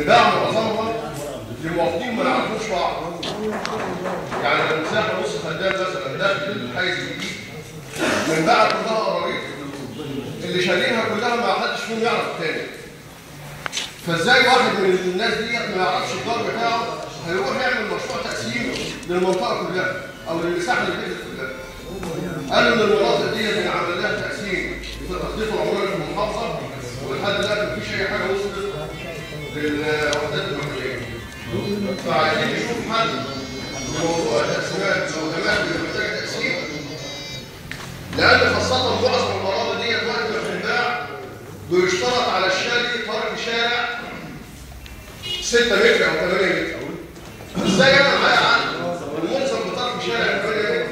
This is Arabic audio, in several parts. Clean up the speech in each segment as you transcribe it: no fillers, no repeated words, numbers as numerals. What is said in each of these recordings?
بتتباع معظمها لمواطنين ما يعرفوش بعض. يعني لو مساحه نص فدان مثلا داخل الحيز الجديد منباعها كلها قراريط، اللي شارينها كلها ما حدش فيهم يعرف الثاني. فازاي واحد من الناس ديت ما يعرفش الدار بتاعه هيروح يعمل مشروع تقسيم للمنطقه كلها او للمساحه اللي بتنزل كلها؟ قالوا ان المناطق ديت بنعمل لها تقسيم في التخطيط العمراني في المحافظه، ولحد دلوقتي مفيش اي حاجه وصلت للوحدات المحليه. فعايزين نشوف حل لموضوع التقسيمات لو تمام محتاجه تقسيم، لان خاصه معظم الاراضي ديت وقت ما بتتباع بيشترط على الشاري ترك شارع 6 متر او 8 متر. ازاي انا معايا عقد الملزم بترك شارع 8 متر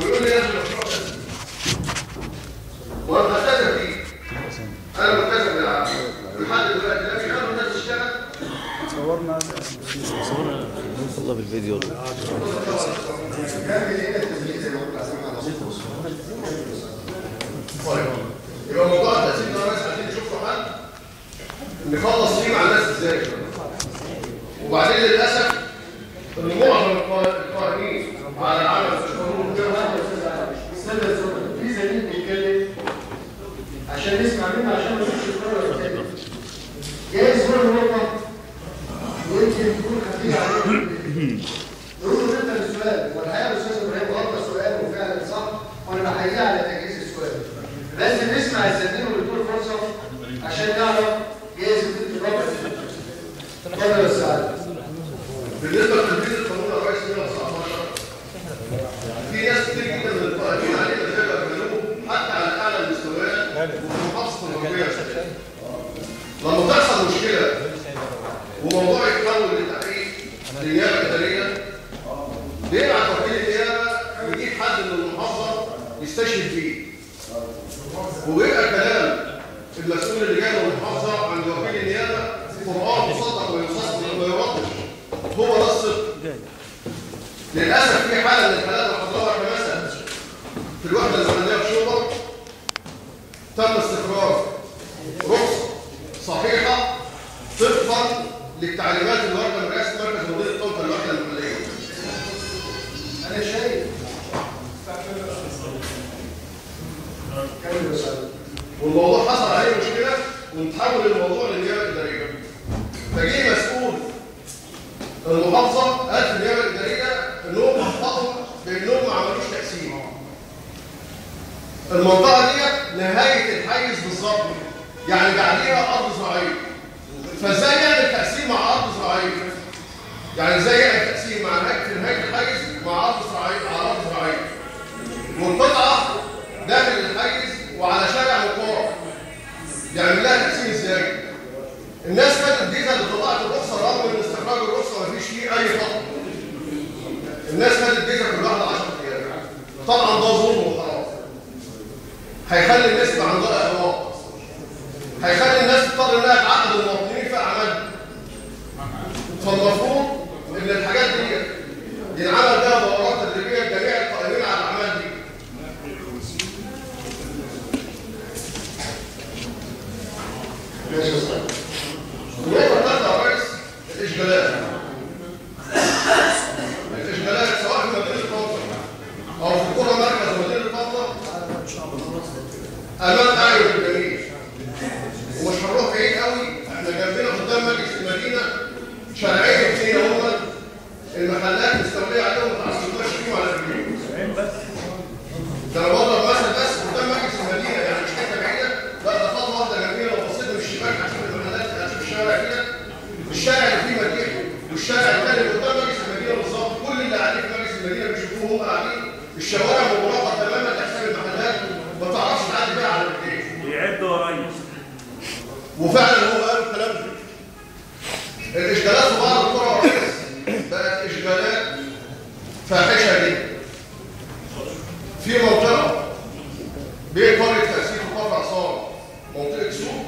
ويقول لي لازم مشروع تقسيم وانا بلتزم فيه؟ انا ملتزم بالعقد لحد دلوقتي لا بيخلوا الناس تشتغل. صورنا والله بالفيديو يبقى موضوع التقسيم ده بس عايزين نشوف له حل نخلص فيه مع الناس ازاي. وبعدين للاسف ان معظم القائمين على العمل في القانون في زميل بيتكلم عشان نسمع منه عشان ما نشوفش القرار الثاني. جايز هو النقطه ويمكن تكون خفيفه عليه. نقول له انت السؤال والحقيقه الاستاذ ابراهيم غلط سؤال وفعلا صح وانا بحييه على تجهيز السؤال. لازم نسمع الزميل ونديله فرصه عشان نعرف جايز تدي الرابع. اتفضل يا استاذ. بالنسبه لتنفيذ القانون الرئيسي 119 في ناس كتير جدا من القائمين عليه بيقدروا يعملوه حتى على اعلى المستويات وفي محافظه الغربيه. لما تحصل مشكله وموضوع يتحول لتحقيق لنيابه اداريه بيبعت وكيل النيابه يجيب حد من المحافظه يستشهد فيه، وبيبقى كلام المسؤول اللي جاي من المحافظه عند وكيل النيابه قرآن مصدق ويصدق ويوضح هو ده الصدق. للاسف في حاله من الحالات اللي حضرها كمثلا في الوحده المحليه في شبرا تم استخراج رخصه صحيحه طبقا للتعليمات اللي واخده من رئاسه مركز مدير الطاقه الوحده المحليه. انا شايف والموضوع حصل عليه مشكله ونتحول الموضوع للنيابه الاداريه. فجه مسؤول المحافظه قال في النيابه الاداريه انهم اخطاوا بانهم ما عملوش تقسيم. المنطقه ديت نهايه الحيز بالظبط، يعني بعديها ارض زراعيه. فازاي يعمل تقسيم مع ارض زراعيه؟ يعني ازاي يعمل تقسيم مع نهايه الحيز مع ارض زراعيه على ارض زراعيه؟ والقطعه داخل الحيز وعلى شارع مقارب. يعمل لها تقسيم ازاي؟ الناس كانت الجيزه اللي طلعت الرخصه رغم ان استخراج الرخصه ما فيش فيه اي خطا. الناس كانت الجيزه كل واحده 10 ايام. طبعا ده ظلم وحرام. هيخلي الناس يبقى عندها اغراء. هيخلي الناس تضطر انها تعقد المواطنين في اعمالها. فالمفروض ان الحاجات دي ينعمل بها دورات تدريبيه لجميع القائمين على الاعمال دي. ماشي يا استاذ. النقطه الثالثه يا ريس الاشغالات. الاشغالات سواء في مدينه طنطا او في قرى مركز مدينه طنطا امام اعين الجميع. ومش هنروح بعيد قوي، احنا جنبنا قدام مجلس المدينه شارعين اثنين هم المحلات مستوليه عليهم ما تعرفوش فيهم على البيوت. ده انا بضرب مثلا بس قدام مجلس المدينه، يعني مش حته بعيده، لا ده خطوه واحده جنبنا لو بصيت من الشباك هتشوف المحلات هتشوف الشارع كده، الشارع اللي فيه مدينه والشارع الثاني اللي قدام مجلس المدينه بالظبط، كل اللي قاعدين في مجلس المدينه بيشوفوه هم قاعدين، الشوارع مغلقه تماما لحساب المحلات ما تعرفش تعدي بيها على رجليك. يعدوا ورايا. وفعلا هو قالوا الكلام ده. الاشغالات في بعض القرى بقت اشغالات فاحشه جدا. في منطقه بين قريه تاسيس وكفر عصام منطقه سوق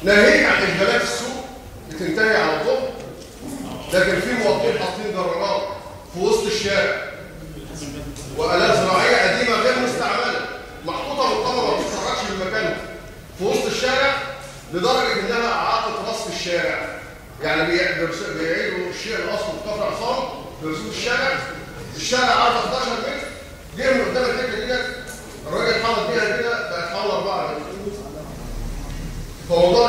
ناهيك عن اشغالات السوق بتنتهي على الظهر، لكن في مواطنين حاطين جرارات في وسط الشارع والات زراعيه قديمه غير مستعمله محطوطه بالطبع ما بتتحركش من مكانها في وسط الشارع لدرجه انها اعاقت يعني بيعيدوا الشيء الاصلي في كفر عصام برسوم الشارع عرض 11 متر، جه من قدام الحته ديت الراجل حاطط بيها كده بقت حوالي 4 متر. فموضوع